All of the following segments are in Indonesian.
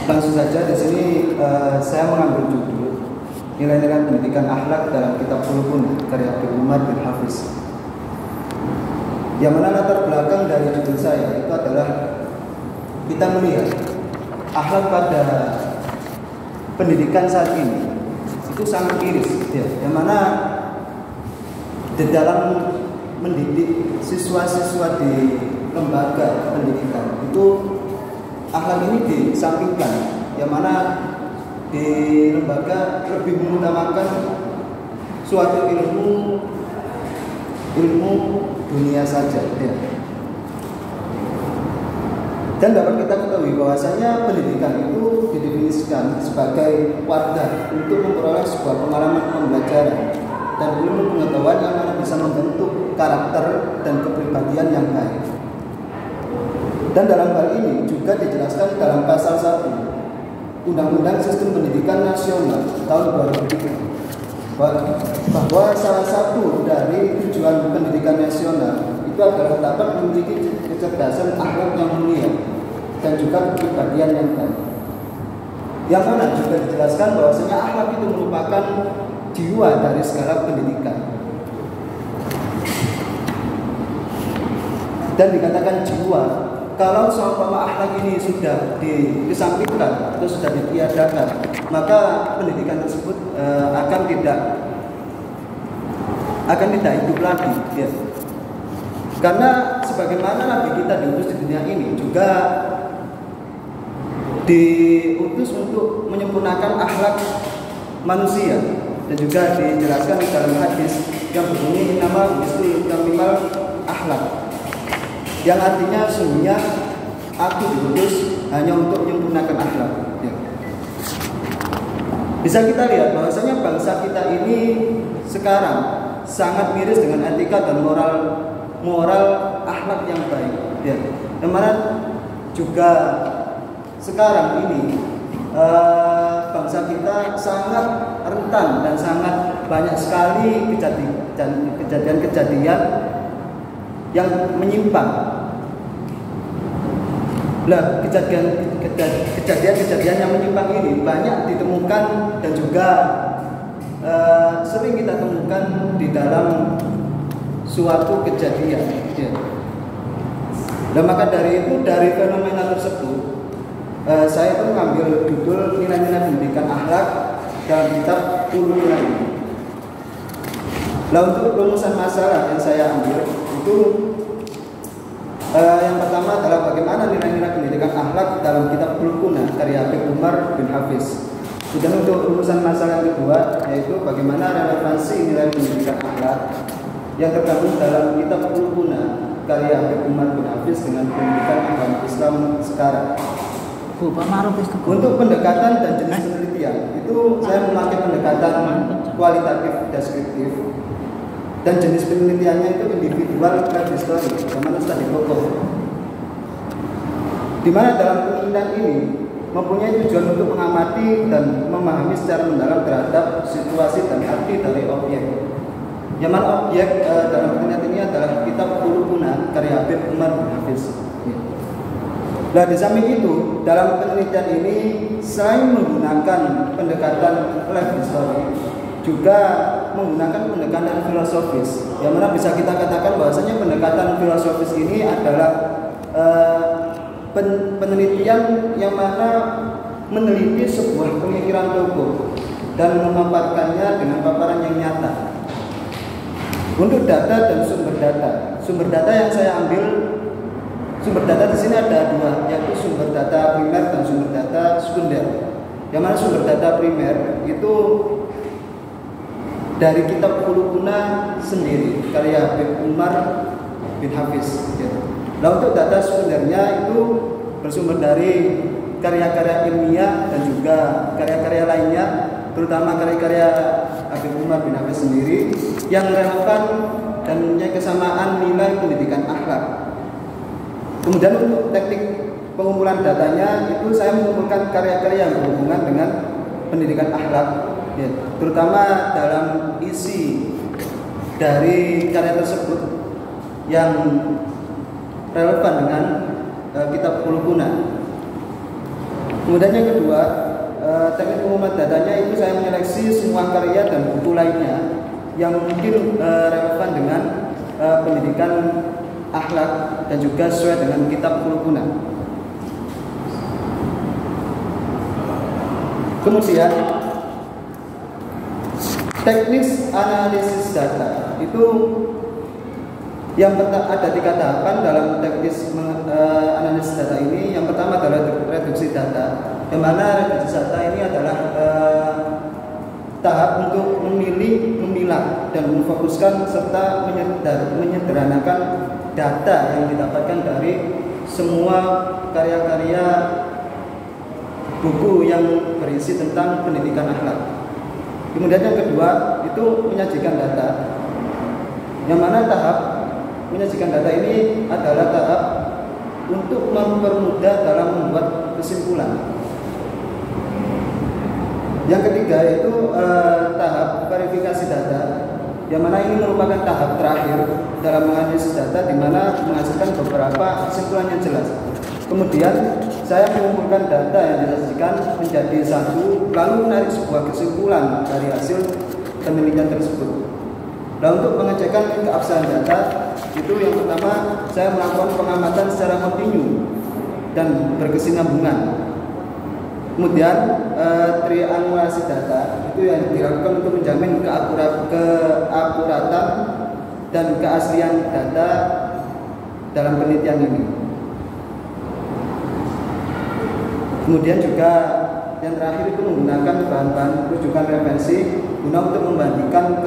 Langsung saja di sini saya mengambil judul nilai-nilai pendidikan akhlak dalam kitab Qulubun karya Habib Umar bin Hafiz. Yang mana latar belakang dari judul saya itu adalah kita melihat akhlak pada pendidikan saat ini itu sangat miris, ya. Yang mana di dalam mendidik siswa-siswa di lembaga pendidikan itu akhlak ini disampingkan, yang mana di lembaga lebih mengutamakan suatu ilmu dunia saja, ya. Dan dapat kita ketahui bahwasanya pendidikan itu didefinisikan sebagai wadah untuk memperoleh sebuah pengalaman pembelajaran dan ilmu pengetahuan yang mana bisa membentuk karakter dan kepribadian yang baik. Dan dalam hal ini juga dijelaskan dalam pasal 1 Undang-Undang Sistem Pendidikan Nasional tahun 2003 bahwa salah satu dari tujuan pendidikan nasional itu adalah dapat memiliki kecerdasan akhlak yang mulia dan juga kepribadian yang baik. Yang mana juga dijelaskan bahwasanya akhlak itu merupakan jiwa dari segala pendidikan. Dan dikatakan jiwa kalau seumpama akhlak ini sudah dikesampingkan atau sudah ditiadakan, maka pendidikan tersebut akan tidak hidup lagi, ya. Karena sebagaimana Nabi kita diutus di dunia ini juga diutus untuk menyempurnakan akhlak manusia, dan juga dijelaskan di dalam hadis yang berbunyi nama misli kamimal akhlak, yang artinya sungguhnya aku diutus hanya untuk menyempurnakan akhlak, ya. Bisa kita lihat bahwasanya bangsa kita ini sekarang sangat miris dengan etika dan moral akhlak yang baik, ya. Yang mana juga sekarang ini bangsa kita sangat rentan dan sangat banyak sekali kejadian-kejadian yang menyimpang. Nah, kejadian yang menyimpang ini banyak ditemukan dan juga sering kita temukan di dalam suatu kejadian, ya. Dan maka dari itu, dari fenomena tersebut saya pun mengambil judul nilai-nilai pendidikan akhlak dalam kitab Qulubun ini. Nah, untuk rumusan masalah yang saya ambil itu yang pertama adalah bagaimana nilai-nilai pendidikan akhlak dalam kitab Qulubun karya Habib Umar bin Hafiz. Dan untuk rumusan masalah yang kedua yaitu bagaimana relevansi nilai pendidikan akhlak yang tergabung dalam kitab Qulubun karya Habib Umar bin Hafiz dengan pendidikan agama Islam sekarang. Untuk pendekatan dan jenis penelitian itu saya memakai pendekatan kualitatif deskriptif, dan jenis penelitiannya itu individual life history, yang mana study photo. Di mana dalam penelitian ini mempunyai tujuan untuk mengamati dan memahami secara mendalam terhadap situasi dan arti dari objek. Yang mana objek dalam penelitian ini adalah kitab Qulubun karya Habib Umar bin Hafiz. Nah, di samping itu dalam penelitian ini selain menggunakan pendekatan life history, juga menggunakan pendekatan filosofis, yang mana bisa kita katakan bahwasanya pendekatan filosofis ini adalah penelitian yang mana meneliti sebuah pemikiran tokoh dan memaparkannya dengan paparan yang nyata. Untuk data dan sumber data yang saya ambil, sumber data di sini ada dua, yaitu sumber data primer dan sumber data sekunder. Yang mana sumber data primer itu dari kitab Qulubun sendiri karya Habib Umar bin Hafiz. Nah, untuk data sekundernya itu bersumber dari karya-karya ilmiah dan juga karya-karya lainnya, terutama karya-karya Habib Umar bin Hafiz sendiri yang relevan dan mempunyai kesamaan nilai pendidikan akhlak. Kemudian untuk teknik pengumpulan datanya itu saya mengumpulkan karya-karya yang berhubungan dengan pendidikan akhlak, ya, terutama dalam isi dari karya tersebut yang relevan dengan kitab Qulubun. Kemudian yang kedua, teknik pengumuman datanya itu saya menyeleksi semua karya dan buku lainnya yang mungkin relevan dengan pendidikan akhlak dan juga sesuai dengan kitab kerukunan. Kemudian teknik analisis data itu yang ada 3 tahapan dalam teknik analisis data ini. Yang pertama adalah reduksi data, di mana reduksi data ini adalah tahap untuk memilih, memilah, dan memfokuskan serta menyederhanakan data yang didapatkan dari semua karya-karya buku yang berisi tentang pendidikan akhlak. Kemudian yang kedua itu menyajikan data, yang mana tahap menyajikan data ini adalah tahap untuk mempermudah dalam membuat kesimpulan. Yang ketiga yaitu tahap verifikasi data, yang mana ini merupakan tahap terakhir dalam menganalisis data, di mana menghasilkan beberapa kesimpulan yang jelas. Kemudian saya mengumpulkan data yang disajikan menjadi satu, lalu menarik sebuah kesimpulan dari hasil penelitian tersebut. Nah, untuk pengecekan keabsahan data itu yang pertama saya melakukan pengamatan secara kontinu dan berkesinambungan. Kemudian triangulasi data itu yang dilakukan untuk menjamin keakuratan dan keaslian data dalam penelitian ini. Kemudian juga yang terakhir itu menggunakan bahan-bahan rujukan referensi guna untuk membandingkan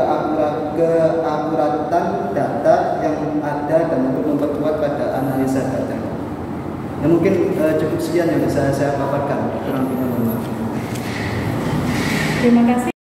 keakuratan data yang ada dan untuk memperkuat pada analisa data. Dan mungkin cukup sekian yang bisa saya paparkan. Kurang lebihnya mohon maaf. Terima kasih.